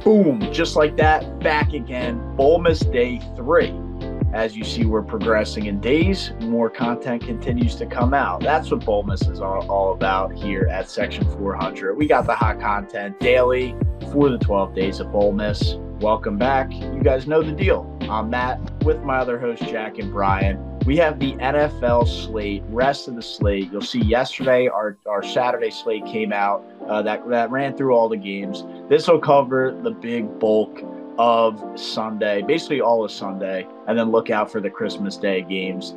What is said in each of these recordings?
Boom, just like that, back again. Bowlmas Day 3. As you see, we're progressing in days. More content continues to come out. That's what Bowlmas is all about here at Section 400. We got the hot content daily for the 12 days of Bowlmas. Welcome back. You guys know the deal. I'm Matt with my other hosts, Jack and Brian. We have the NFL slate, rest of the slate. You'll see yesterday our Saturday slate came out that ran through all the games. This will cover the big bulk of Sunday, basically all of Sunday, and then look out for the Christmas Day games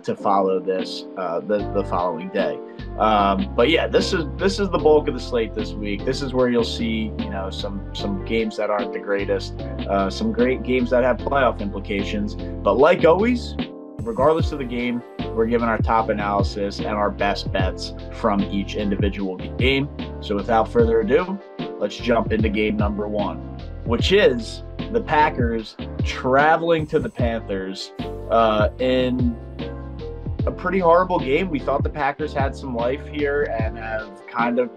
to follow this the following day. But yeah, this is the bulk of the slate this week. This is where you'll see some games that aren't the greatest, some great games that have playoff implications. But like always, regardless of the game, we're giving our top analysis and our best bets from each individual game. So without further ado, let's jump into game number one, which is the Packers traveling to the Panthers in a pretty horrible game. We thought the Packers had some life here and have kind of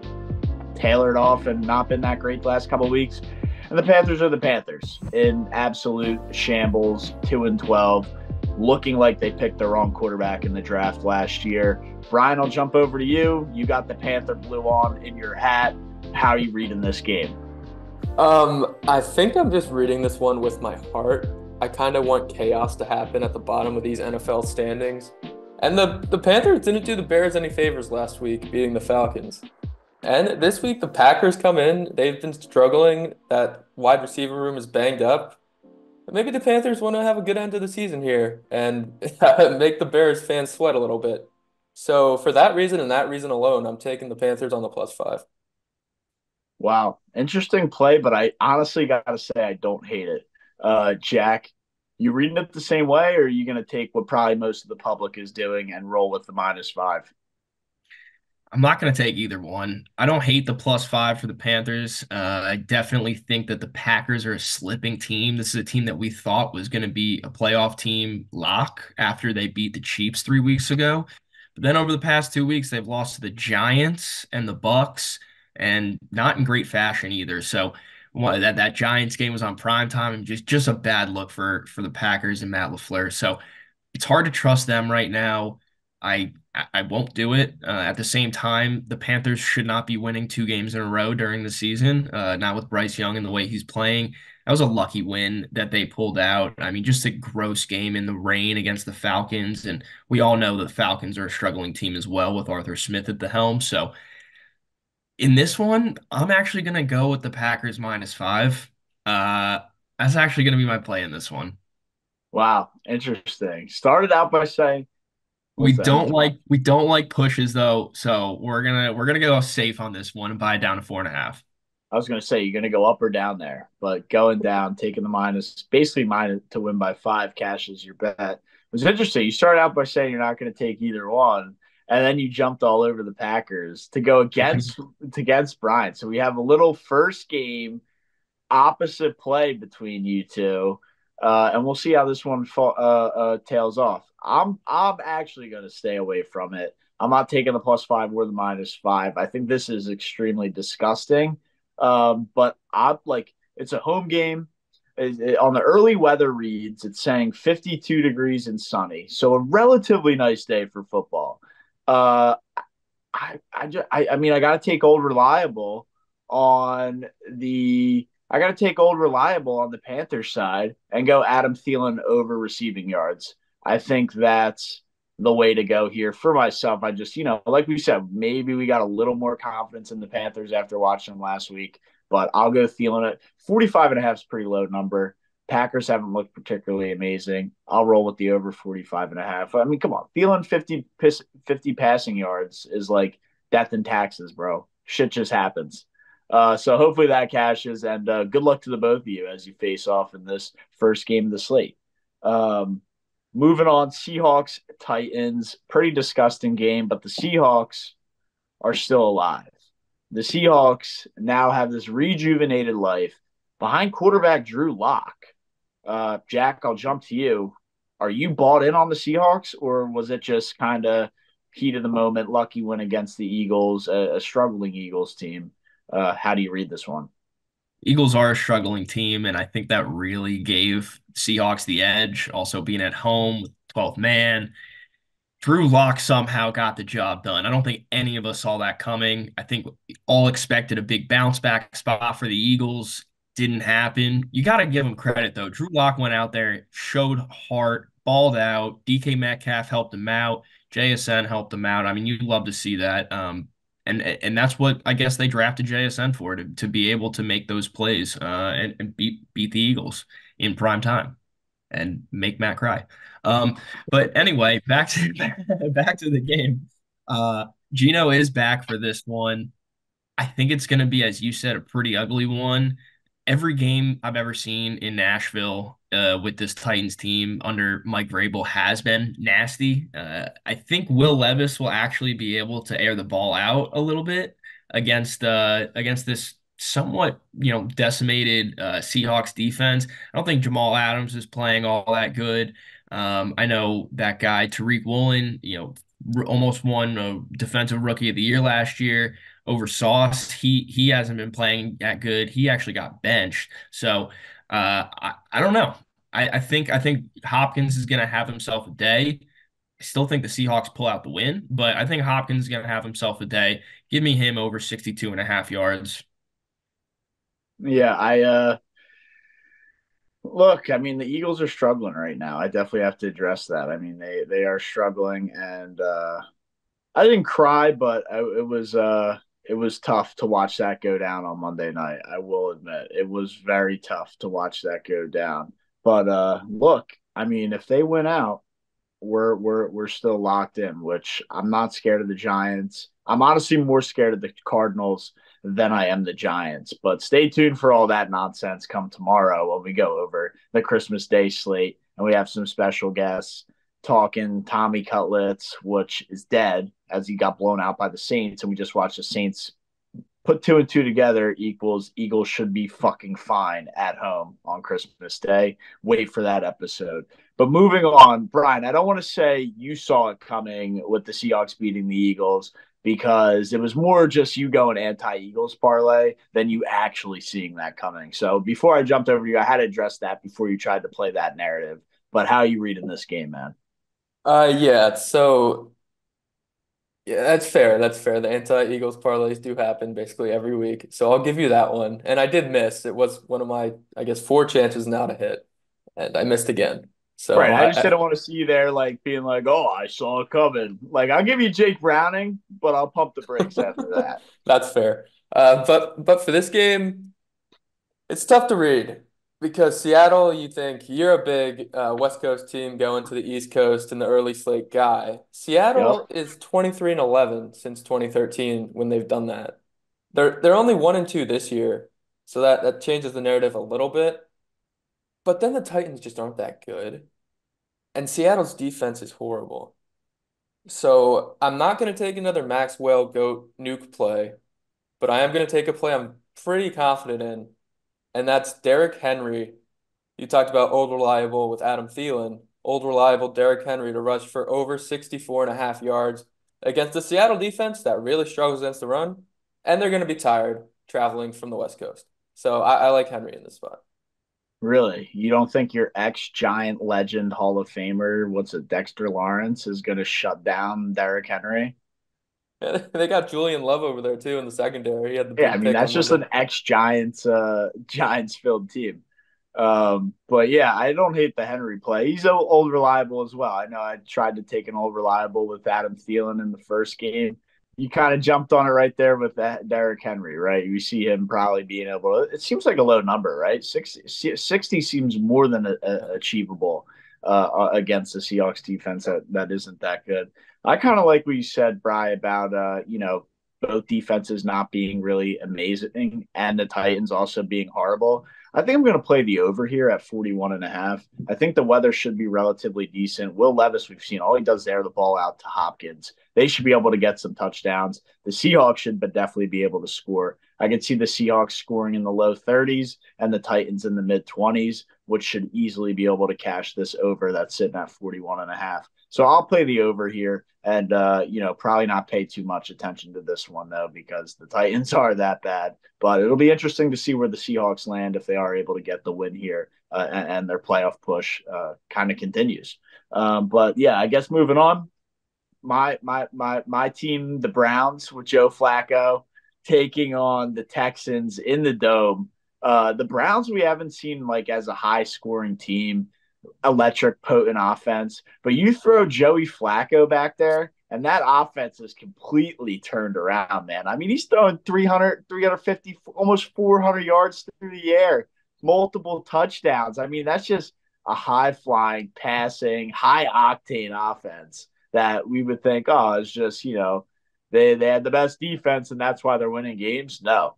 tailored off and not been that great the last couple of weeks. And the Panthers are the Panthers in absolute shambles, 2-12. Looking like they picked the wrong quarterback in the draft last year. Brian, I'll jump over to you. You got the Panther blue on in your hat. How are you reading this game? I think I'm just reading this one with my heart. I kind of want chaos to happen at the bottom of these NFL standings. And the Panthers didn't do the Bears any favors last week, beating the Falcons. And this week, the Packers come in. They've been struggling. That wide receiver room is banged up. Maybe the Panthers want to have a good end of the season here and make the Bears fans sweat a little bit. So for that reason and that reason alone, I'm taking the Panthers on the +5. Wow, interesting play, but I honestly got to say I don't hate it. Jack, you reading it the same way, or are you going to take what probably most of the public is doing and roll with the -5? I'm not going to take either one. I don't hate the +5 for the Panthers. I definitely think that the Packers are a slipping team. This is a team that we thought was going to be a playoff team lock after they beat the Chiefs 3 weeks ago. But then over the past 2 weeks, they've lost to the Giants and the Bucks, and not in great fashion either. So that Giants game was on prime time, and just a bad look for the Packers and Matt LaFleur. So it's hard to trust them right now. I won't do it. At the same time, the Panthers should not be winning 2 games in a row during the season, not with Bryce Young and the way he's playing. That was a lucky win that they pulled out. I mean, just a gross game in the rain against the Falcons, and we all know the Falcons are a struggling team as well with Arthur Smith at the helm. So in this one, I'm actually going to go with the Packers -5. That's actually going to be my play in this one. Wow, interesting. Started out by saying, We what's that? don't like pushes though, so we're gonna go safe on this one and buy it down to 4.5. I was going to say you're going to go up or down there, but going down, taking the minus, basically minus to win by 5 cashes your bet. It was interesting. You started out by saying you're not going to take either one, and then you jumped all over the Packers to go against Brian. So we have a little first game opposite play between you two, and we'll see how this one tails off. I'm actually going to stay away from it. I'm not taking the +5 or the -5. I think this is extremely disgusting. But I'm like, it's a home game. On the early weather reads, it's saying 52 degrees and sunny, so a relatively nice day for football. Uh, I mean, I got to take old reliable on the. I got to take old reliable on the Panthers side and go Adam Thielen over receiving yards. I think that's the way to go here for myself. I just, like we said, maybe we got a little more confidence in the Panthers after watching them last week, but I'll go Thielen at 45.5 is a pretty low number. Packers haven't looked particularly amazing. I'll roll with the over 45.5. I mean, come on. Thielen 50 passing yards is like death and taxes, bro. Shit just happens. So hopefully that cashes, and good luck to the both of you as you face off in this first game of the slate. Moving on, Seahawks, Titans, pretty disgusting game, but the Seahawks are still alive. The Seahawks now have this rejuvenated life behind quarterback Drew Lock. Jack, I'll jump to you. Are you bought in on the Seahawks, or was it just kind of heat of the moment, lucky win against the Eagles, a struggling Eagles team? How do you read this one? Eagles are a struggling team, and I think that really gave Seahawks the edge. Also being at home with 12th man. Drew Lock somehow got the job done. I don't think any of us saw that coming. I think we all expected a big bounce back spot for the Eagles. Didn't happen. You got to give him credit, though. Drew Lock went out there, showed heart, balled out. DK Metcalf helped him out. JSN helped him out. I mean, you'd love to see that. And that's what I guess they drafted JSN for, to be able to make those plays and beat the Eagles in prime time and make Matt cry. But anyway, back to back to the game. Gino is back for this one. I think it's going to be, as you said, a pretty ugly one. Every game I've ever seen in Nashville with this Titans team under Mike Vrabel has been nasty. I think Will Levis will actually be able to air the ball out a little bit against this somewhat decimated Seahawks defense. I don't think Jamal Adams is playing all that good. I know that guy Tariq Woolen, almost won a Defensive Rookie of the Year last year over Sauce. He hasn't been playing that good. He actually got benched. So I don't know. I think Hopkins is gonna have himself a day. I still think the Seahawks pull out the win, but I think Hopkins is gonna have himself a day. Give me him over 62.5 yards. Yeah, I look, I mean, the Eagles are struggling right now. I definitely have to address that. I mean, they are struggling, and I didn't cry, but it was tough to watch that go down on Monday night. I will admit it was very tough to watch that go down. But look, I mean, if they win out, we're still locked in, which I'm not scared of the Giants. I'm honestly more scared of the Cardinals than I am the Giants. But stay tuned for all that nonsense come tomorrow when we go over the Christmas Day slate and we have some special guests talking Tommy Cutlets, which is dead as he got blown out by the Saints, and we just watched the Saints put two and two together equals Eagles should be fucking fine at home on Christmas Day. Wait for that episode. But moving on, Brian, I don't want to say you saw it coming with the Seahawks beating the Eagles because it was more just you going anti-Eagles parlay than you actually seeing that coming. So before I jumped over you, I had to address that before you tried to play that narrative. But how are you reading this game, man? Yeah, so yeah, that's fair. That's fair. The anti-Eagles parlays do happen basically every week. So I'll give you that one. And I did miss. It was one of my, I guess, four chances now to hit. And I missed again. So Right. I just didn't want to see you there like being like, oh, I saw it coming. Like I'll give you Jake Browning, but I'll pump the brakes after that. That's fair. But for this game, it's tough to read because Seattle, you think you're a big West Coast team going to the East Coast in the early slate guy. Yep. Seattle is 23-11 since 2013 when they've done that. They're only 1-2 this year, so that changes the narrative a little bit. But then the Titans just aren't that good, and Seattle's defense is horrible. So I'm not going to take another Maxwell goat nuke play, but I am going to take a play I'm pretty confident in, and that's Derrick Henry. You talked about old reliable with Adam Thielen. Old reliable Derrick Henry to rush for over 64.5 yards against the Seattle defense that really struggles against the run, and they're going to be tired traveling from the West Coast. So I like Henry in this spot. Really? You don't think your ex-Giant legend Hall of Famer, what's it, Dexter Lawrence, is going to shut down Derrick Henry? They got Julian Love over there too in the secondary. He had the Yeah, I big mean pick that's on just Monday. an ex-Giants Giants filled team. But yeah, I don't hate the Henry play. He's old reliable as well. I know I tried to take an old reliable with Adam Thielen in the first game. You kind of jumped on it right there with that Derrick Henry, right? You see him probably being able to, it seems like a low number, right? 60 seems more than achievable against the Seahawks defense that isn't that good. I kind of like what you said, Bry, about both defenses not being really amazing and the Titans also being horrible. I think I'm going to play the over here at 41.5. I think the weather should be relatively decent. Will Levis, we've seen all he does is air the ball out to Hopkins. They should be able to get some touchdowns. The Seahawks should but definitely be able to score. I can see the Seahawks scoring in the low 30s and the Titans in the mid 20s, which should easily be able to cash this over that's sitting at 41.5. So I'll play the over here and, probably not pay too much attention to this one, though, because the Titans are that bad. But it'll be interesting to see where the Seahawks land if they are able to get the win here and their playoff push kind of continues. But yeah, I guess moving on, my team, the Browns, with Joe Flacco taking on the Texans in the dome. The Browns we haven't seen like as a high scoring team, electric, potent offense. But you throw Joey Flacco back there, and that offense is completely turned around, man. I mean, he's throwing 300, 350, almost 400 yards through the air, multiple touchdowns. I mean, that's just a high flying, passing, high octane offense that we would think, oh, it's just, they had the best defense and that's why they're winning games. No,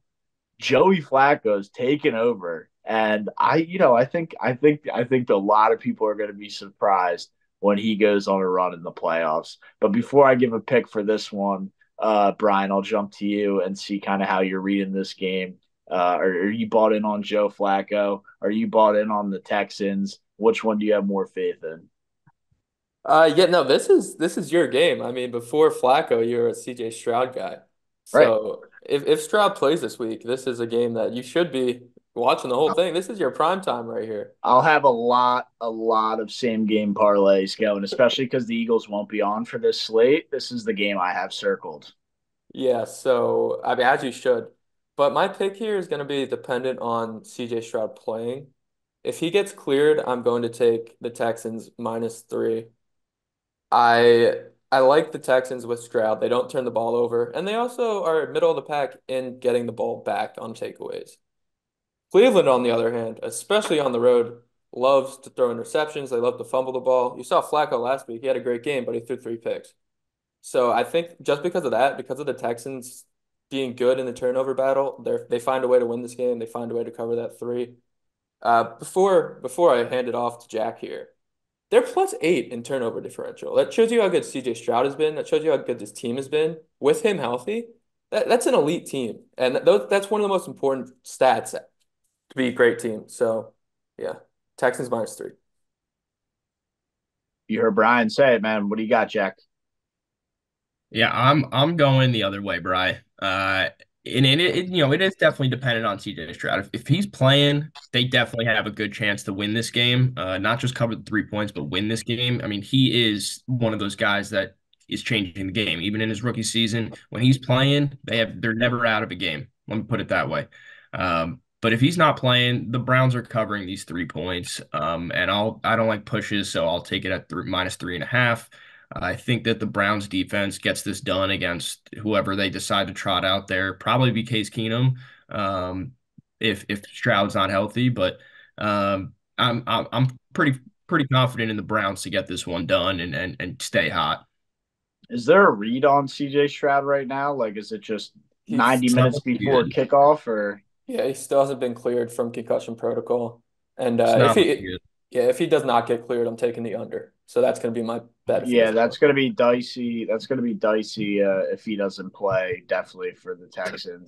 Joey Flacco's taken over, and I think a lot of people are going to be surprised when he goes on a run in the playoffs. But before I give a pick for this one, Brian, I'll jump to you and see kind of how you're reading this game. Are you bought in on Joe Flacco? Are you bought in on the Texans? Which one do you have more faith in? Yeah, no, this is your game. I mean, before Flacco, you're a CJ Stroud guy. Right. So if Stroud plays this week, this is a game that you should be watching the whole thing. This is your prime time right here. I'll have a lot of same game parlays going, especially because the Eagles won't be on for this slate. This is the game I have circled. Yeah, so I mean, as you should. But my pick here is going to be dependent on CJ Stroud playing. If he gets cleared, I'm going to take the Texans -3. I I like the Texans with Stroud. They don't turn the ball over, and they also are middle of the pack in getting the ball back on takeaways. Cleveland, on the other hand, especially on the road, loves to throw interceptions. They love to fumble the ball. You saw Flacco last week. He had a great game, but he threw 3 picks. So I think just because of that, because of the Texans being good in the turnover battle, they find a way to win this game. They find a way to cover that 3. Before I hand it off to Jack here, they're +8 in turnover differential. That shows you how good CJ Stroud has been. That shows you how good this team has been with him healthy. That's an elite team, and that's one of the most important stats to be a great team. So, yeah, Texans -3. You heard Brian say it, man. What do you got, Jack? Yeah, I'm going the other way, Bry. And it is definitely dependent on CJ Stroud. If he's playing, they definitely have a good chance to win this game. Not just cover the 3 points, but win this game. I mean, he is one of those guys that is changing the game. Even in his rookie season, when he's playing, they're never out of a game. Let me put it that way. But if he's not playing, the Browns are covering these 3 points. And I don't like pushes, so I'll take it at -3.5. I think that the Browns defense gets this done against whoever they decide to trot out there. Probably be Case Keenum, if Stroud's not healthy. But I'm pretty confident in the Browns to get this one done and stay hot. Is there a read on CJ Stroud right now? Like, is it just He's 90 minutes Smells before good. kickoff or Yeah, he still hasn't been cleared from concussion protocol. And if Smells he good. yeah, if he does not get cleared, I'm taking the under. So that's going to be my bet for yeah, this that's one. going to be dicey. That's going to be dicey if he doesn't play, definitely for the Texans.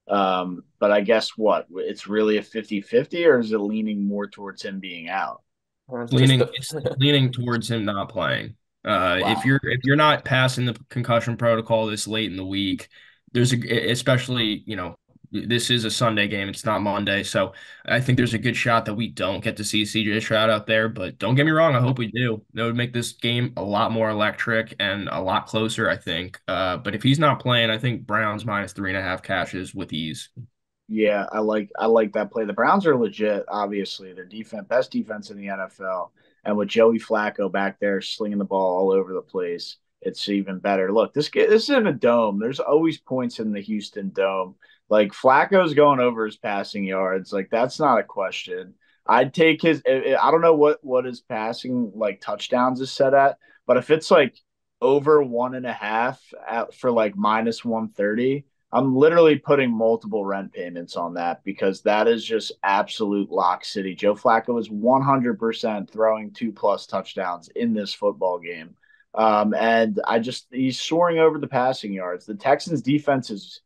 But I guess what? It's really a 50-50, or is it leaning more towards him being out? It's just It's leaning towards him not playing. If wow. you're not passing the concussion protocol this late in the week, especially, this is a Sunday game. It's not Monday, so I think there's a good shot that we don't get to see CJ Stroud out there. But don't get me wrong, I hope we do. That would make this game a lot more electric and a lot closer, I think. But if he's not playing, I think Browns -3.5 cashes with ease. Yeah, I like that play. The Browns are legit, obviously. Their defense, best defense in the NFL. And with Joey Flacco back there slinging the ball all over the place, it's even better. Look, this is in a dome. There's always points in the Houston dome. Like Flacco's going over his passing yards. Like that's not a question. I'd take his. I don't know what his passing like touchdowns is set at, but if it's like over 1.5 for like -130, I'm literally putting multiple rent payments on that because that is just absolute lock city. Joe Flacco is 100% throwing 2+ touchdowns in this football game. And he's soaring over the passing yards. The Texans defense is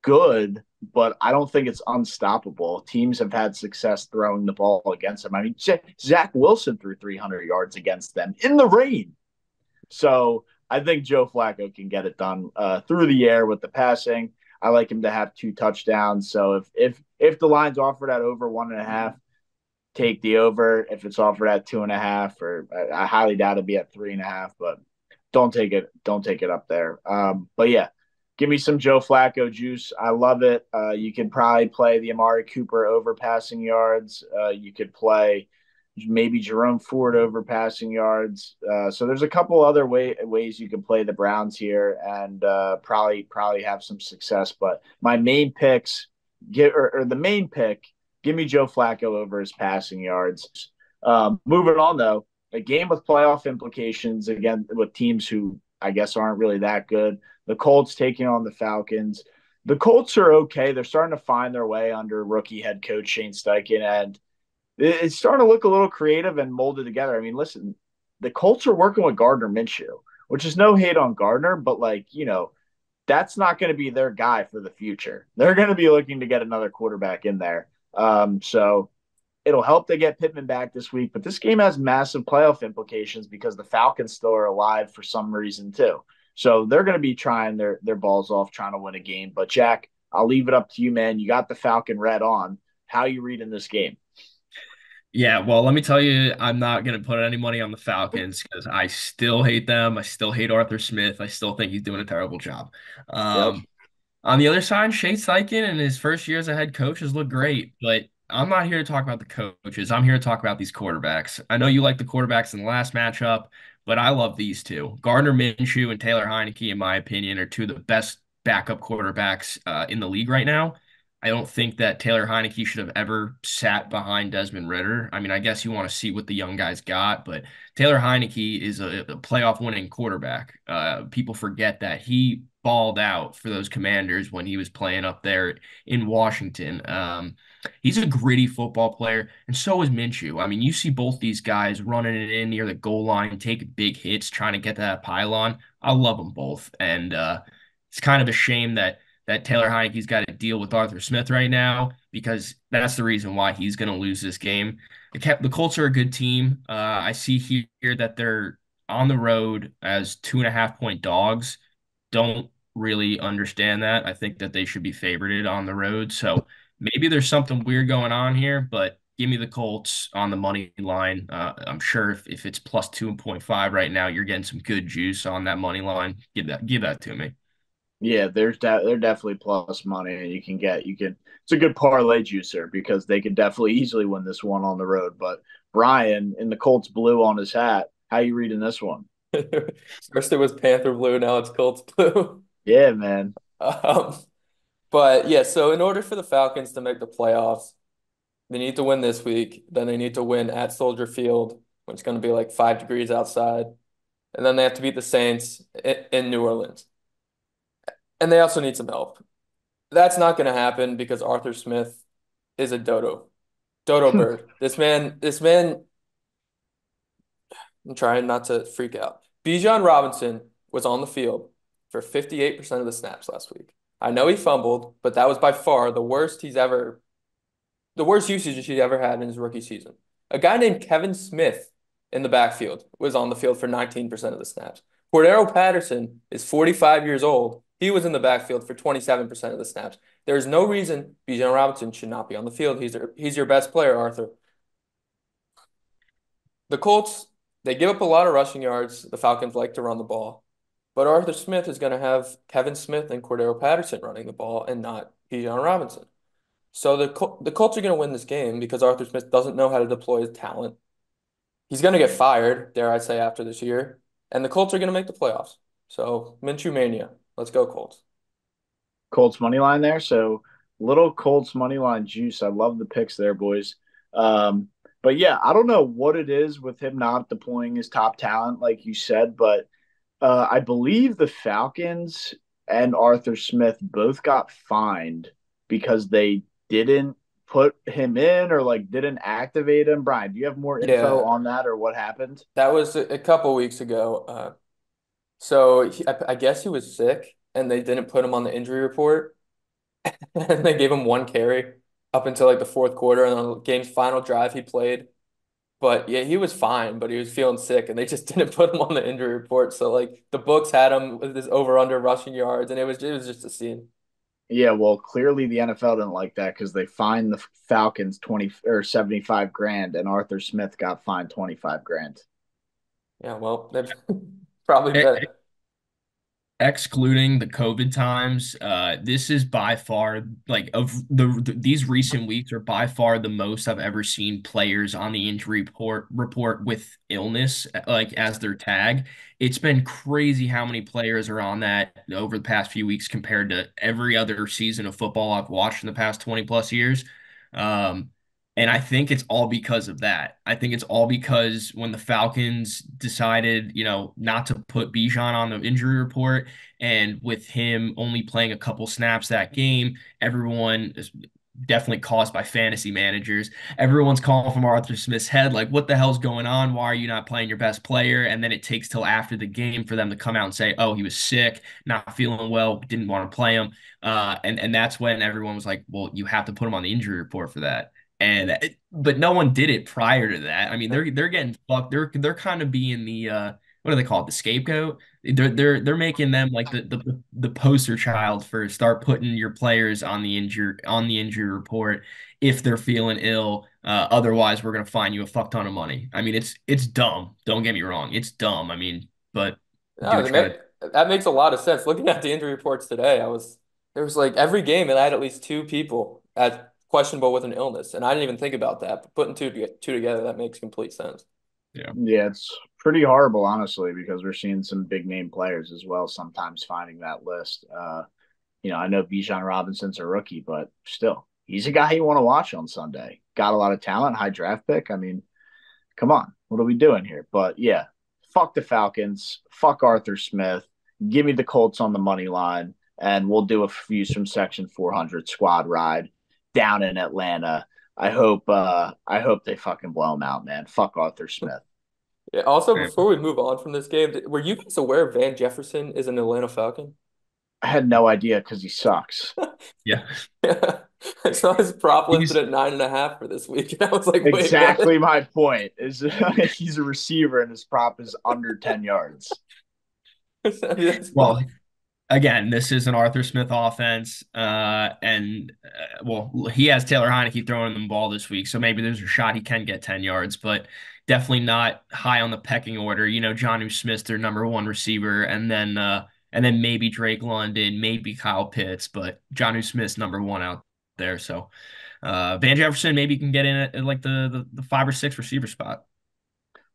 good, but I don't think it's unstoppable. Teams have had success throwing the ball against them. I mean, Zach Wilson threw 300 yards against them in the rain. So I think Joe Flacco can get it done through the air with the passing. I like him to have 2 touchdowns. So if the line's offered at over 1.5, take the over. If it's offered at 2.5, or I highly doubt it'd be at 3.5, but don't take it. Don't take it up there. But yeah, give me some Joe Flacco juice. I love it. You could probably play the Amari Cooper over passing yards. You could play maybe Jerome Ford over passing yards. So there's a couple other ways you can play the Browns here and probably have some success. But my main picks the main pick, give me Joe Flacco over his passing yards. Moving on though, a game with playoff implications again with teams who I guess aren't really that good. The Colts taking on the Falcons. The Colts are okay. They're starting to find their way under rookie head coach Shane Steichen, and it's starting to look a little creative and molded together. I mean, listen, the Colts are working with Gardner Minshew, which is no hate on Gardner, but that's not going to be their guy for the future. They're going to be looking to get another quarterback in there. So it'll help they get Pittman back this week, but this game has massive playoff implications because the Falcons still are alive for some reason too. So they're going to be trying their balls off, trying to win a game. But Jack, I'll leave it up to you, man. You got the Falcon red on. How you reading this game? Yeah, well, let me tell you, I'm not going to put any money on the Falcons because I still hate them. I still hate Arthur Smith. I still think he's doing a terrible job. Yep. On the other side, Shane Steichen and his first year as a head coach has looked great, but I'm not here to talk about the coaches. I'm here to talk about these quarterbacks. I know you like the quarterbacks in the last matchup, but I love these two. Gardner Minshew and Taylor Heineke, in my opinion, are two of the best backup quarterbacks in the league right now. I don't think that Taylor Heineke should have ever sat behind Desmond Ridder. I mean, I guess you want to see what the young guys got, but Taylor Heineke is a playoff winning quarterback. People forget that he balled out for those Commanders when he was playing up there in Washington. He's a gritty football player, and so is Minshew. I mean, you see both these guys running it in near the goal line, taking big hits, trying to get to that pylon. I love them both, and it's kind of a shame that Taylor Heineke's got to deal with Arthur Smith right now because that's the reason why he's going to lose this game. The Colts are a good team. I see here that they're on the road as 2.5-point dogs. Don't really understand that. I think that they should be favorited on the road. So maybe there's something weird going on here, but give me the Colts on the money line. I'm sure if it's plus 2.5 right now, you're getting some good juice on that money line. Give that to me. Yeah, they're definitely plus money, and it's a good parlay juicer because they could definitely easily win this one on the road. But Brian in the Colts blue on his hat, how you reading this one? First it was Panther blue, now it's Colts blue. Yeah, man. Um, but yeah, so in order for the Falcons to make the playoffs, they need to win this week. Then they need to win at Soldier Field, which is going to be like 5 degrees outside. And then they have to beat the Saints in New Orleans. And they also need some help. That's not going to happen because Arthur Smith is a dodo bird. This man, I'm trying not to freak out. Bijan Robinson was on the field for 58% of the snaps last week. I know he fumbled, but that was by far the worst usage he's ever had in his rookie season. A guy named Kevin Smith in the backfield was on the field for 19% of the snaps. Cordero Patterson is 45 years old. He was in the backfield for 27% of the snaps. There is no reason Bijan Robinson should not be on the field. He's your best player, Arthur. The Colts, they give up a lot of rushing yards. The Falcons like to run the ball. But Arthur Smith is going to have Kevin Smith and Cordero Patterson running the ball and not Bijan Robinson. So the Colts are going to win this game because Arthur Smith doesn't know how to deploy his talent. He's going to get fired, dare I say, after this year. And the Colts are going to make the playoffs. So Minshew Mania. Let's go, Colts. Colts money line there. So little Colts money line juice. I love the picks there, boys. But yeah, I don't know what it is with him not deploying his top talent, like you said, but I believe the Falcons and Arthur Smith both got fined because they didn't put him in or like didn't activate him. Brian, do you have more info Yeah, on that or what happened? that was a couple weeks ago. I guess he was sick and they didn't put him on the injury report. And they gave him one carry up until like the fourth quarter. And on the game's final drive, he played. But yeah, he was fine, but he was feeling sick and they just didn't put him on the injury report. So like the books had him with his over under rushing yards and it was just a scene. Yeah, well, clearly the NFL didn't like that because they fined the Falcons 20 or 75 grand and Arthur Smith got fined 25 grand. Yeah, well, they probably E- bet. Excluding the COVID times, this is by far like of these recent weeks are by far the most I've ever seen players on the injury report with illness like as their tag. It's been crazy how many players are on that over the past few weeks compared to every other season of football I've watched in the past 20 plus years. Um, and I think it's all because of that. I think it's all because when the Falcons decided, not to put Bijan on the injury report, and with him only playing a couple snaps that game, everyone is definitely caused by fantasy managers. Everyone's calling from Arthur Smith's head, like, what the hell's going on? Why are you not playing your best player? And then it takes till after the game for them to come out and say, oh, he was sick, not feeling well, didn't want to play him. And that's when everyone was like, well, you have to put him on the injury report for that. But no one did it prior to that. I mean, they're getting fucked. They're kind of being the what do they call it? The scapegoat. They're making them like the poster child for start putting your players on the injury report if they're feeling ill. Otherwise, we're gonna fine you a fuck ton of money. I mean, it's dumb. Don't get me wrong, it's dumb. I mean, but do No, what you gotta. that makes a lot of sense. Looking at the injury reports today, there was like every game and I had at least two people at questionable with an illness, and I didn't even think about that. But putting two together, that makes complete sense. Yeah. Yeah, it's pretty horrible, honestly, because we're seeing some big name players as well sometimes finding that list. I know Bijan Robinson's a rookie, but still, he's a guy you want to watch on Sunday. Got a lot of talent, high draft pick. I mean, come on, what are we doing here? But yeah, fuck the Falcons, fuck Arthur Smith, give me the Colts on the money line, and we'll do a views from Section 400 squad ride down in Atlanta. I hope they fucking blow him out, man. Fuck Arthur Smith. Yeah, also, before we move on from this game, were you guys aware Van Jefferson is an Atlanta Falcon? I had no idea because he sucks. Yeah. Yeah. I saw his prop listed He's at 9.5 for this week. And I was like, wait, Exactly what? my point. Is he's a receiver and his prop is under 10 yards. I mean, that's fine. well, again, this is an Arthur Smith offense, and well, he has Taylor Heineke throwing the ball this week, so maybe there's a shot he can get 10 yards, but definitely not high on the pecking order. Jonnu Smith's their number one receiver, and then maybe Drake London, maybe Kyle Pitts, but Jonnu Smith's number one out there. So Van Jefferson maybe can get in at like the 5 or 6 receiver spot.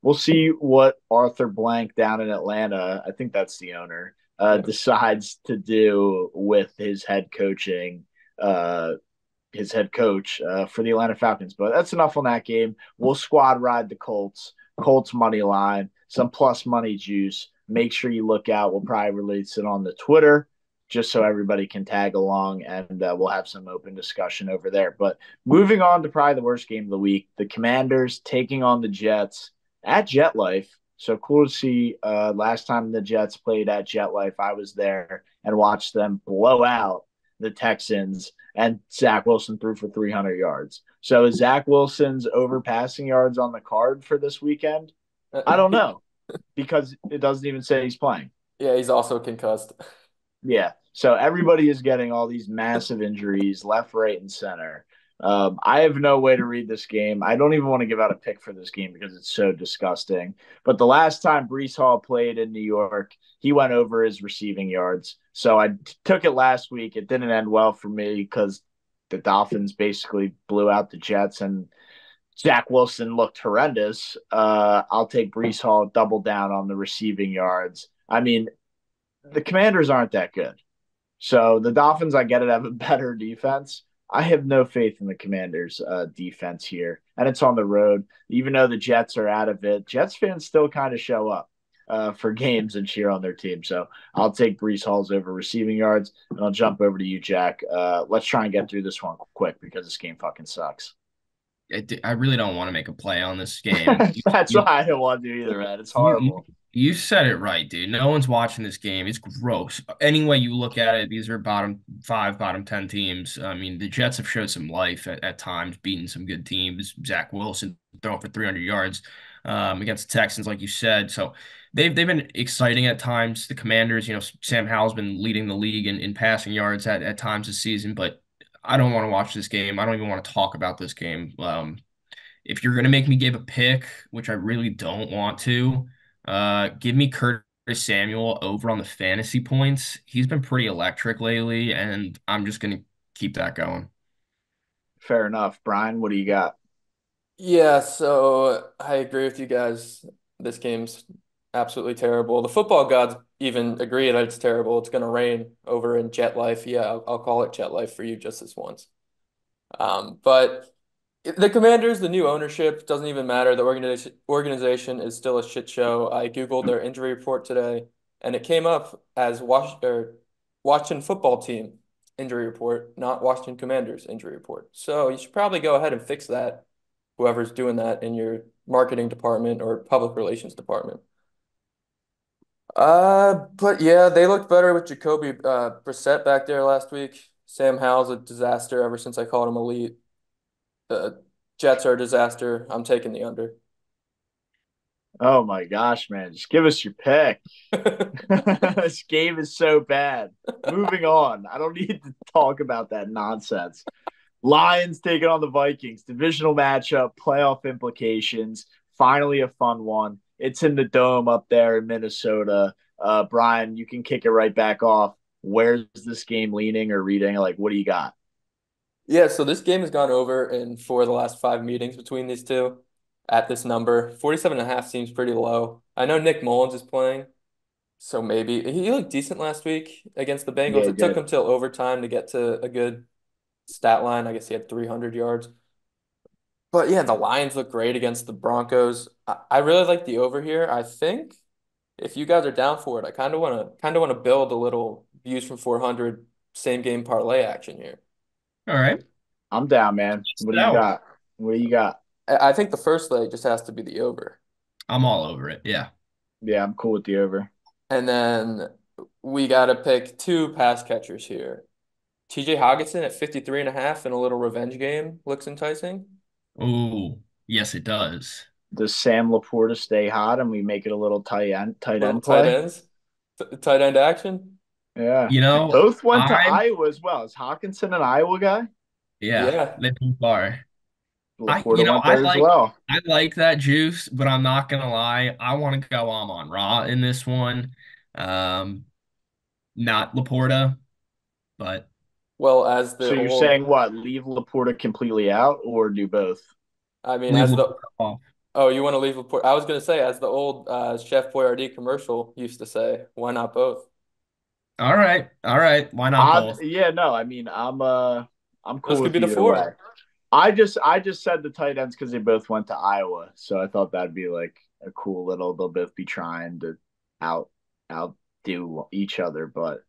We'll see what Arthur Blank down in Atlanta, I think that's the owner, Yeah. decides to do with uh, his head coach for the Atlanta Falcons. But that's enough on that game. We'll squad ride the Colts. Colts money line, some plus money juice. Make sure you look out. We'll probably release it on the Twitter just so everybody can tag along, and we'll have some open discussion over there. But moving on to probably the worst game of the week, the Commanders taking on the Jets at JetLife. So cool to see. Last time the Jets played at JetLife, I was there and watched them blow out the Texans, and Zach Wilson threw for 300 yards. So is Zach Wilson's overpassing yards on the card for this weekend? I don't know because it doesn't even say he's playing. Yeah, he's also concussed. Yeah. So everybody is getting all these massive injuries left, right, and center. I have no way to read this game. I don't even want to give out a pick for this game because it's so disgusting. But the last time Brees Hall played in New York, he went over his receiving yards. So I took it last week. It didn't end well for me because the Dolphins basically blew out the Jets and Zach Wilson looked horrendous. I'll take Brees Hall, double down on the receiving yards. I mean, the Commanders aren't that good. So the Dolphins, I get it, have a better defense. I have no faith in the Commanders' defense here, and it's on the road. Even though the Jets are out of it, Jets fans still kind of show up. for games and cheer on their team. So I'll take Brees Hall's over receiving yards, and I'll jump over to you, Jack. Let's try and get through this one quick because this game fucking sucks. I really don't want to make a play on this game. That's why I don't want to do either, man. It's You, you horrible. you said it right, dude. No one's watching this game. It's gross. Any way you look at it, these are bottom five, bottom 10 teams. I mean, the Jets have showed some life at times, beating some good teams. Zach Wilson throwing for 300 yards against the Texans, like you said. So they've been exciting at times. The Commanders, Sam Howell's been leading the league in passing yards at times this season, but I don't want to watch this game. I don't even want to talk about this game. If you're gonna make me give a pick, which I really don't want to, give me Curtis Samuel over on the fantasy points. He's been pretty electric lately, and I'm just gonna keep that going. Fair enough. Brian, what do you got? Yeah, so I agree with you guys. This game's absolutely terrible. The football gods even agree that it's terrible. It's going to rain over in Jet Life. Yeah, I'll call it Jet Life for you just this once. But the Commanders, the new ownership doesn't even matter. The organization is still a shit show. I Googled their injury report today, and it came up as Washington football team injury report, not Washington Commanders injury report. So you should probably go ahead and fix that, whoever's doing that in your marketing department or public relations department. But yeah, they looked better with Jacoby Brissett back there last week. Sam Howell's a disaster ever since I called him elite. The Jets are a disaster. I'm taking the under. Oh my gosh, man. Just give us your pick. This game is so bad. Moving on. I don't need to talk about that nonsense. Lions taking on the Vikings. Divisional matchup, playoff implications. Finally a fun one. It's in the dome up there in Minnesota. Brian, you can kick it right back off. Where's this game leaning or reading? Like, what do you got? Yeah, so this game has gone over in four of the last five meetings between these two at this number. 47.5 seems pretty low. I know Nick Mullins is playing, so maybe he looked decent last week against the Bengals. Yeah, It took good. him till overtime to get to a good stat line. I guess he had 300 yards. But yeah, the Lions look great against the Broncos. I really like the over here. I think if you guys are down for it, I kind of want to build a little views from 400 same game parlay action here. All right. I'm down, man. What do you So got? What do you got? I think the first leg just has to be the over. I'm all over it. Yeah. Yeah, I'm cool with the over. And then we got to pick two pass catchers here. TJ Hawkinson at 53.5 in a little revenge game looks enticing. Oh, yes, it does. Does Sam Laporta stay hot and we make it a little tight Little end tight play? ends, tight end action. Yeah. You know, Both went to I'm Iowa as well. Is Hawkinson an Iowa guy? yeah, Yeah. they both are. I Laporta you know, went there as well. I like that juice, but I'm not gonna lie. I want to go Amon Ra in this one. Um, not Laporta, but Well, as So the you're old, saying what? Leave Laporta completely out or do both? I mean, leave as the, Laporta off. oh, you want to leave Laporte? I was going to say, as the old Chef Boyardee commercial used to say, why not both? All right, all right. Why not Odd, both? yeah, no. I mean, I'm Those cool could with be the either way. four. I just said the tight ends because they both went to Iowa, so I thought that'd be like a cool little. They'll both be trying to out outdo each other, but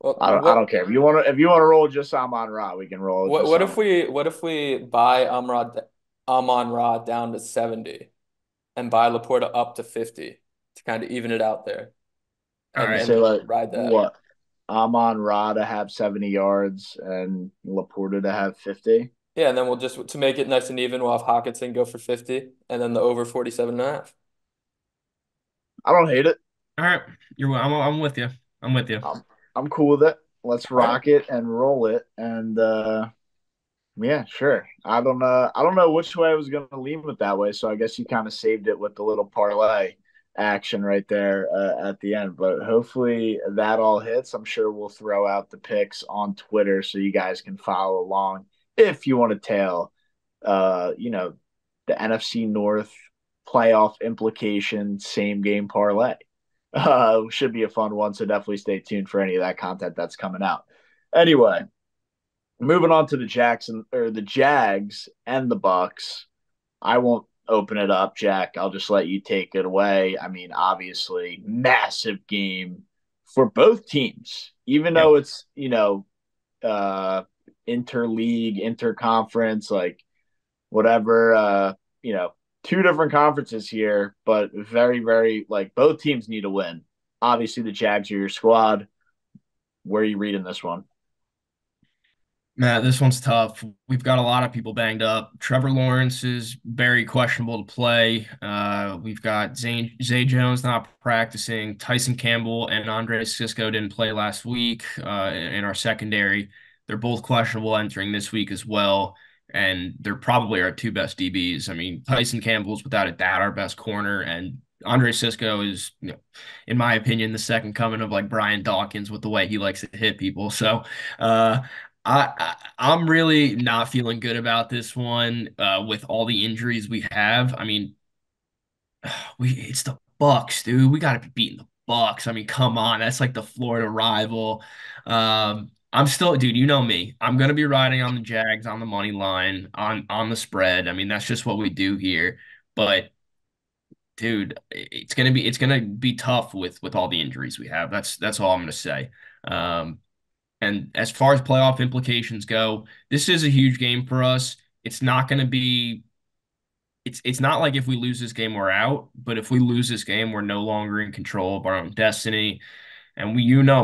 Well, I don't care if you want to roll just Amon Ra, we can roll just what Amon. if we buy Amon Ra down to 70 and buy Laporta up to 50 to kind of even it out there All and You right. say just like ride that. what? Amon Ra to have 70 yards and Laporta to have 50. Yeah, and then we'll just to make it nice and even, we'll have Hawkinson go for 50 and then the over 47.5. I don't hate it. All right. I'm with you. I'm with you. I'm cool with it. Let's All right. rock it and roll it. And yeah, sure. I don't know which way I was gonna lean with that way. So I guess you kind of saved it with the little parlay action right there at the end. But hopefully that all hits. I'm sure we'll throw out the picks on Twitter so you guys can follow along if you want to tail you know, the NFC North playoff implication same game parlay. Should be a fun one, so definitely stay tuned for any of that content that's coming out. Anyway, moving on to the Jags and the Bucks. I won't open it up, Jack. I'll just let you take it away. I mean, obviously, massive game for both teams, even Yep. though it's, uh, interleague, interconference, like whatever, you know, two different conferences here, but very, very, like, both teams need to win. Obviously, the Jags are your squad. Where are you reading this one? Matt, this one's tough. We've got a lot of people banged up. Trevor Lawrence is very questionable to play. We've got Zay Jones not practicing. Tyson Campbell and Andre Cisco didn't play last week in our secondary. They're both questionable entering this week as well. And they're probably our two best DBs. I mean, Tyson Campbell's without a doubt our best corner, and Andre Cisco is, in my opinion, the second coming of like Brian Dawkins with the way he likes to hit people. So, uh, I'm really not feeling good about this one with all the injuries we have. I mean, it's the Bucks, dude. We got to be beating the Bucks. I mean, come on, that's like the Florida rival. I'm still, dude. You know me. I'm gonna be riding on the Jags on the money line on the spread. I mean, that's just what we do here. But dude, it's gonna be tough with all the injuries we have. That's all I'm gonna say. Um, and as far as playoff implications go, this is a huge game for us. It's not going to be it's not like if we lose this game we're out, but if we lose this game we're no longer in control of our own destiny. And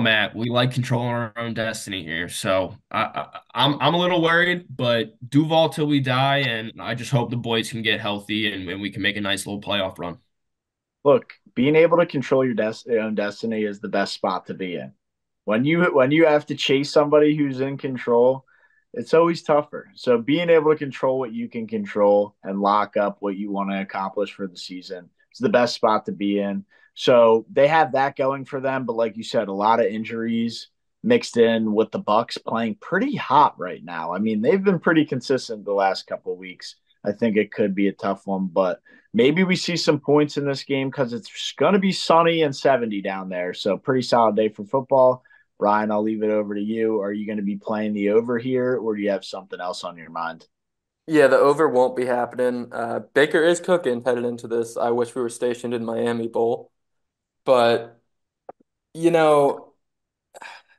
Matt, we like controlling our own destiny here. So I'm a little worried, but Duval till we die, and I just hope the boys can get healthy and we can make a nice little playoff run. Look, being able to control your own destiny is the best spot to be in. When you have to chase somebody who's in control, it's always tougher. So being able to control what you can control and lock up what you want to accomplish for the season is the best spot to be in. So they have that going for them, but like you said, a lot of injuries mixed in with the Bucks playing pretty hot right now. I mean, they've been pretty consistent the last couple of weeks. I think it could be a tough one, but maybe we see some points in this game because it's going to be sunny and 70 down there. So pretty solid day for football. Brian, I'll leave it over to you. Are you going to be playing the over here, or do you have something else on your mind? Yeah, the over won't be happening. Baker is cooking headed into this. I wish we were stationed in Miami Bowl, but you know,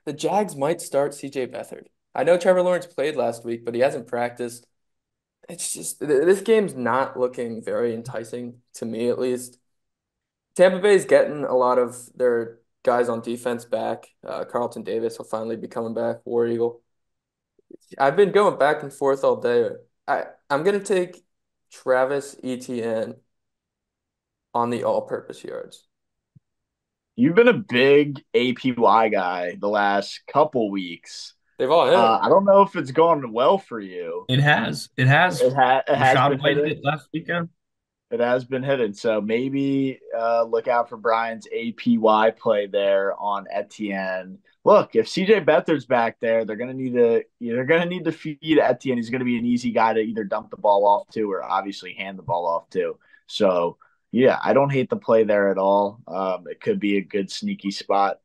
the Jags might start CJ Beathard. I know Trevor Lawrence played last week, but he hasn't practiced. It's just this game's not looking very enticing to me, at least. Tampa Bay's getting a lot of their guys on defense back. Carlton Davis will finally be coming back, War Eagle. I've been going back and forth all day. I'm gonna take Travis Etienne on the all-purpose yards. You've been a big APY guy the last couple weeks. They've all hit. I don't know if it's gone well for you. It has. It has. It has Rashad been White hitting. did it last weekend. It has been hidden. So maybe look out for Brian's APY play there on Etienne. Look, if CJ Beathard's back there, they're gonna need to feed Etienne. He's gonna be an easy guy to either dump the ball off to or obviously hand the ball off to. So yeah, I don't hate the play there at all. It could be a good sneaky spot.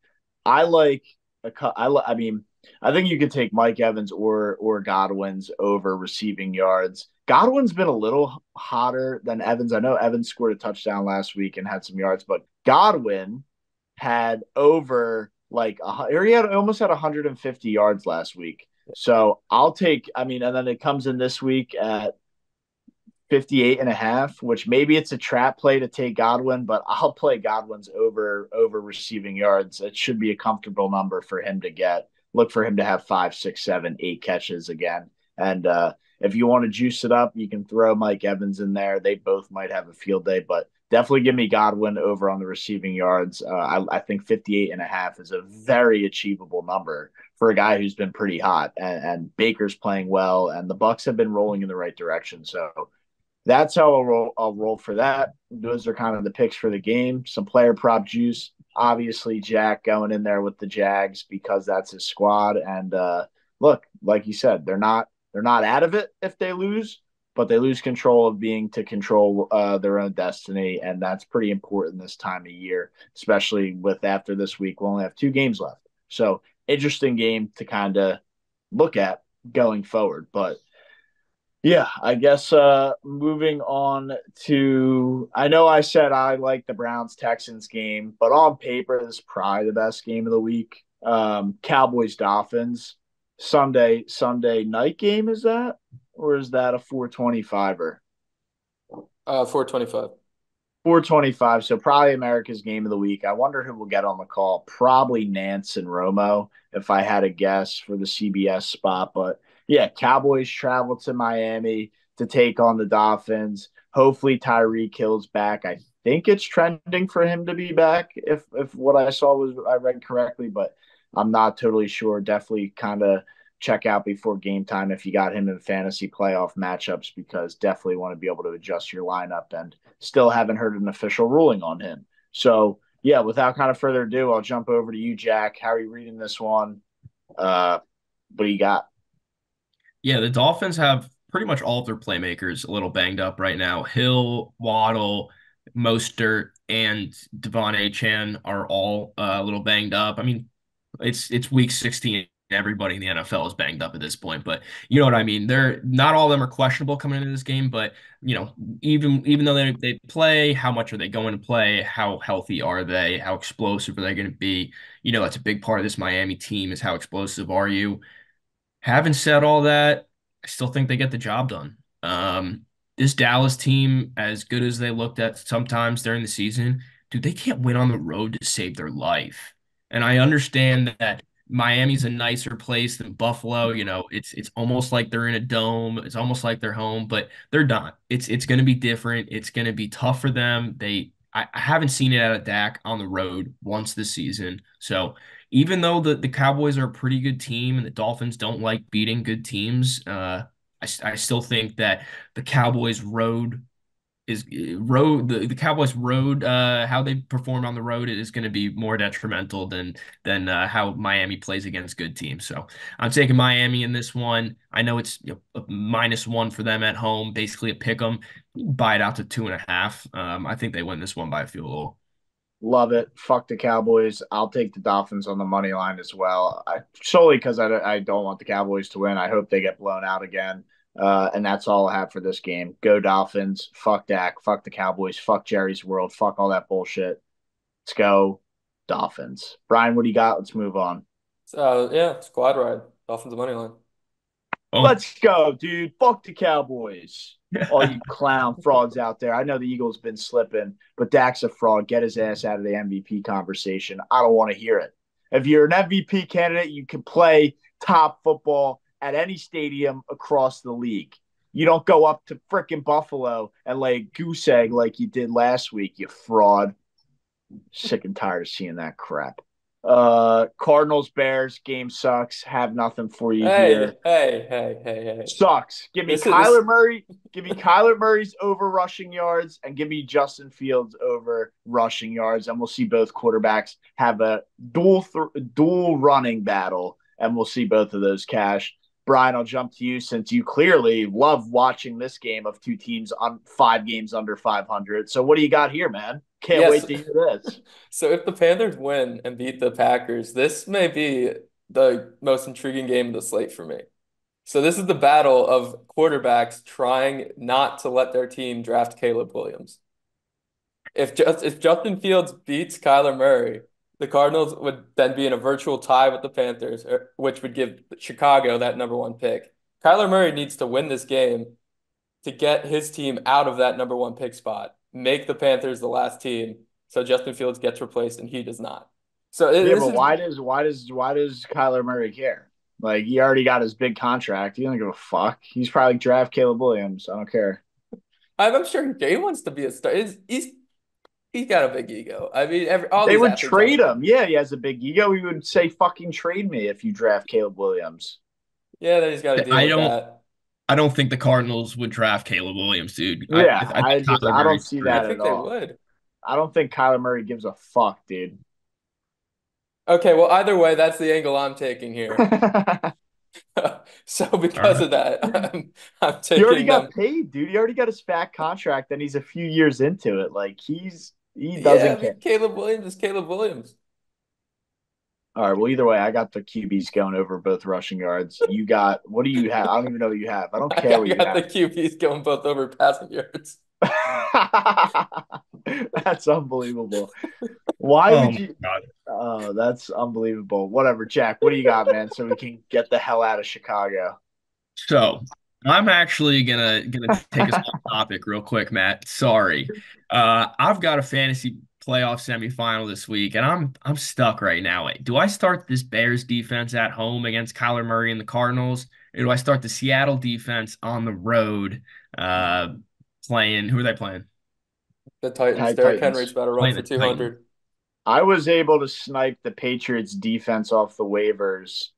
I like I mean, I think you could take Mike Evans or Godwin's over receiving yards. Godwin's been a little hotter than Evans. I know Evans scored a touchdown last week and had some yards, but Godwin had over like or he had almost had 150 yards last week. So I'll take. I mean, and then it comes in this week at 58 and a half, which maybe it's a trap play to take Godwin, but I'll play Godwin's over receiving yards. It should be a comfortable number for him to get. Look for him to have 5, 6, 7, 8 catches again. And if you want to juice it up, you can throw Mike Evans in there. They both might have a field day, but definitely give me Godwin over on the receiving yards. I think 58 and a half is a very achievable number for a guy who's been pretty hot, and Baker's playing well, and the Bucks have been rolling in the right direction. So that's how I'll roll for that. Those are kind of the picks for the game. Some player prop juice. Obviously, Jack going in there with the Jags because that's his squad. And look, like you said, they're not out of it if they lose, but they lose control of being to control their own destiny, and that's pretty important this time of year, especially with after this week we'll only have 2 games left. So interesting game to kind of look at going forward, but Yeah, I guess moving on to I know I said I like the Browns Texans game, but on paper this is probably the best game of the week. Cowboys Dolphins Sunday night game, is that, or is that a 425er? 425. 425, so probably America's game of the week. I wonder who will get on the call. Probably Nance and Romo, if I had a guess for the CBS spot. But yeah, Cowboys travel to Miami to take on the Dolphins. Hopefully Tyreek Hill's back. I think it's trending for him to be back if what I saw was I read correctly, but I'm not totally sure. Definitely kind of check out before game time if you got him in fantasy playoff matchups, because definitely want to be able to adjust your lineup, and still haven't heard an official ruling on him. So yeah, without kind of further ado, I'll jump over to you, Jack. How are you reading this one? What do you got? Yeah, the Dolphins have pretty much all of their playmakers a little banged up right now. Hill, Waddle, Mostert, and Devon Achan are all a little banged up. I mean, it's week 16. Everybody in the NFL is banged up at this point, but you know what I mean. They're not all of them are questionable coming into this game, but you know, even though they play, how much are they going to play? How healthy are they? How explosive are they going to be? You know, that's a big part of this Miami team is how explosive are you? Having said all that, I still think they get the job done. This Dallas team, as good as they looked at sometimes during the season, dude, they can't win on the road to save their life. And I understand that Miami's a nicer place than Buffalo. You know, it's almost like they're in a dome. It's almost like they're home, but they're not. It's going to be different. It's going to be tough for them. I haven't seen it at a DAC on the road once this season. So even though the Cowboys are a pretty good team and the Dolphins don't like beating good teams, I still think that the Cowboys road is road the Cowboys road how they perform on the road is going to be more detrimental than how Miami plays against good teams. So I'm taking Miami in this one. I know it's a -1 for them at home, basically a pick 'em. Buy it out to 2.5. I think they win this one by a field goal. Love it. Fuck the Cowboys. I'll take the Dolphins on the money line as well. Solely because I don't want the Cowboys to win. I hope they get blown out again. And that's all I have for this game. Go Dolphins. Fuck Dak. Fuck the Cowboys. Fuck Jerry's world. Fuck all that bullshit. Let's go Dolphins. Brian, what do you got? Let's move on. So yeah, squad ride. Dolphins money line. Oh. Let's go, dude. Fuck the Cowboys. All you clown frauds out there. I know the Eagles been slipping, but Dak's a fraud. Get his ass out of the MVP conversation. I don't want to hear it. If you're an MVP candidate, you can play top football at any stadium across the league. You don't go up to frickin' Buffalo and lay a goose egg like you did last week, you fraud. Sick and tired of seeing that crap. Cardinals Bears game sucks. Have nothing for you Hey, here. hey, hey, hey, hey. Sucks. Give me This is this. Kyler Murray. Give me Kyler Murray's over rushing yards, and give me Justin Fields over rushing yards, and we'll see both quarterbacks have a dual running battle, and we'll see both of those cash. Brian, I'll jump to you since you clearly love watching this game of two teams on 5 games under 500. So what do you got here, man? Can't Yes. wait to hear this. So if the Panthers win and beat the Packers, this may be the most intriguing game of the slate for me. So this is the battle of quarterbacks trying not to let their team draft Caleb Williams. If Justin Fields beats Kyler Murray, the Cardinals would then be in a virtual tie with the Panthers, which would give Chicago that #1 pick. Kyler Murray needs to win this game to get his team out of that #1 pick spot, make the Panthers the last team, so Justin Fields gets replaced and he does not. So Yeah, this but is why does Kyler Murray care? Like he already got his big contract. He doesn't give a fuck. He's probably draft Caleb Williams. I don't care. I'm sure Jay wants to be a star. He's got a big ego. I mean, all They these would athletes have a trade big. him. Yeah, he has a big ego. He would say, "Fucking trade me if you draft Caleb Williams." Yeah, then he's got to deal I with don't that. I don't think the Cardinals would draft Caleb Williams, dude. Yeah, I think Kyler I don't Murray's see I that great. at think they all. would. I don't think Kyler Murray gives a fuck, dude. Okay, well, either way, that's the angle I'm taking here. So All because right. of that, I'm He already taking got them. paid, dude. He already got his fat contract, and he's a few years into it. Like he Yeah, I doesn't mean, care. Caleb Williams is Caleb Williams. All right. Well, either way, I got the QBs going over both rushing yards. You got what do you have? I don't even know what you have. I don't care I what you got the have. QBs going both over passing yards. That's unbelievable. Why Oh would my you? God. Oh, that's unbelievable. Whatever, Jack. What do you got, man? So we can get the hell out of Chicago. So I'm actually gonna take us off topic real quick, Matt. Sorry. I've got a fantasy playoff semifinal this week, and I'm stuck right now. Wait, do I start this Bears defense at home against Kyler Murray and the Cardinals, or do I start the Seattle defense on the road, uh, playing? Who are they playing? The Titans. Derrick Henry's Titans. about to run Playing for the Titans. 200. I was able to snipe the Patriots defense off the waivers,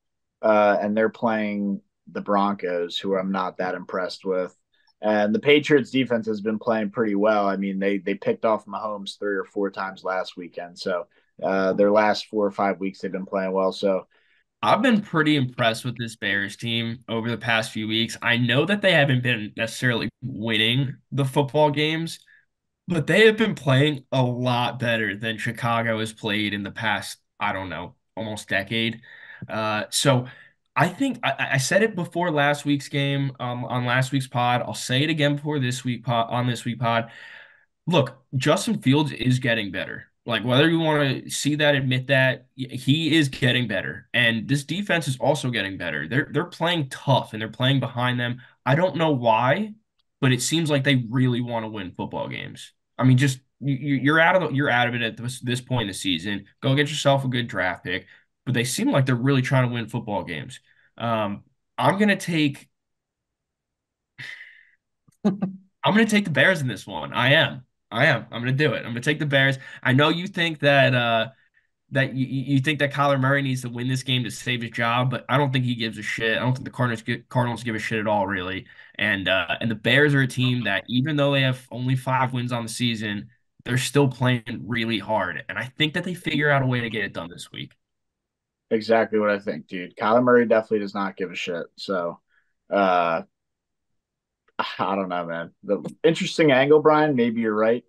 and they're playing the Broncos, who I'm not that impressed with. And the Patriots defense has been playing pretty well. I mean, they picked off Mahomes 3 or 4 times last weekend. So their last 4 or 5 weeks they've been playing well. So I've been pretty impressed with this Bears team over the past few weeks. I know that they haven't been necessarily winning the football games, but they have been playing a lot better than Chicago has played in the past, I don't know, almost decade. So I think I said it before last week's game, on last week's pod. I'll say it again before this week pod on this week pod. Look, Justin Fields is getting better. Like whether you want to see that, admit that, he is getting better. And this defense is also getting better. They're playing tough and they're playing behind them. I don't know why, but it seems like they really want to win football games. I mean, just you're out of it at this point in the season. Go get yourself a good draft pick. But they seem like they're really trying to win football games. Um, I'm gonna take I'm going to take the Bears in this one. I am. I am. I'm going to do it. I'm going to take the Bears. I know you think that you think that Kyler Murray needs to win this game to save his job, but I don't think he gives a shit. I don't think the Cardinals give a shit at all, really. And the Bears are a team that even though they have only 5 wins on the season, they're still playing really hard. And I think that they figure out a way to get it done this week. exactly what I think, dude. Kyler Murray definitely does not give a shit. So uh, I don't know, man. The interesting angle, Brian. Maybe you're right.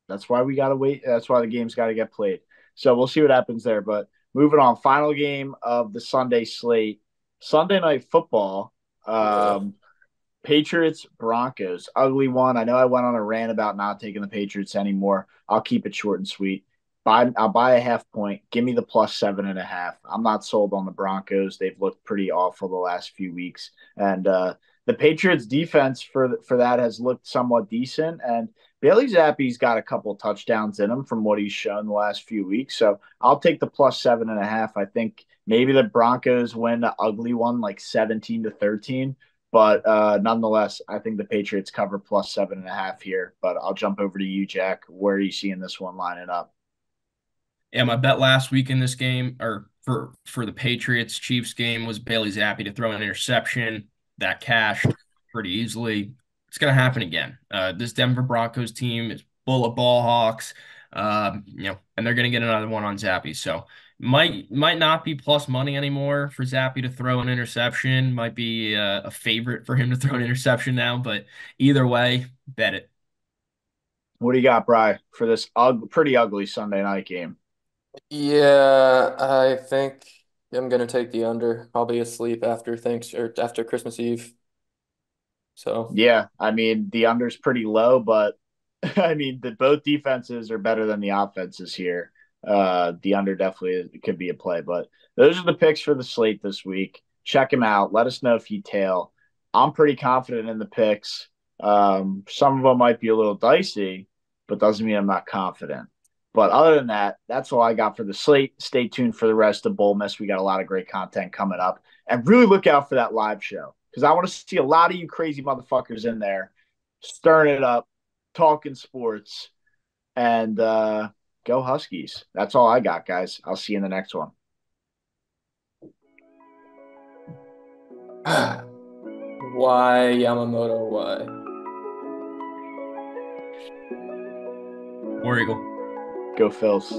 That's why we got to wait. That's why the game's got to get played. So we'll see what happens there. But moving on, final game of the Sunday slate, Sunday night football. Yeah. Um, Patriots Broncos, ugly one. I know I went on a rant about not taking the Patriots anymore. I'll keep it short and sweet. I'll buy a half point. Give me the +7.5. I'm not sold on the Broncos. They've looked pretty awful the last few weeks, and the Patriots defense for that has looked somewhat decent. And Bailey Zappi's got a couple touchdowns in him from what he's shown the last few weeks. So I'll take the +7.5. I think maybe the Broncos win the ugly one, like 17-13. But nonetheless, I think the Patriots cover +7.5 here. But I'll jump over to you, Jack. Where are you seeing this one lining up? Yeah, my bet last week in this game, or for the Patriots Chiefs game, was Bailey Zappi to throw an interception that cashed pretty easily. It's gonna happen again. This Denver Broncos team is full of ball hawks, and they're gonna get another one on Zappi. So might not be plus money anymore for Zappi to throw an interception. Might be a favorite for him to throw an interception now, but either way, bet it. What do you got, Bry, for this pretty ugly Sunday night game? Yeah, I think I'm gonna take the under. I'll be asleep after thanks or after Christmas Eve. So Yeah, I mean the under's pretty low, but I mean the both defenses are better than the offenses here. The under definitely could be a play, but those are the picks for the slate this week. Check them out. Let us know if you tail. I'm pretty confident in the picks. Some of them might be a little dicey, but doesn't mean I'm not confident. But other than that, that's all I got for the slate. Stay tuned for the rest of Bowlmas. We got a lot of great content coming up, and really look out for that live show because I want to see a lot of you crazy motherfuckers in there stirring it up, talking sports, and go Huskies. That's all I got, guys. I'll see you in the next one. why Yamamoto? Why? War Eagle. Go Phils.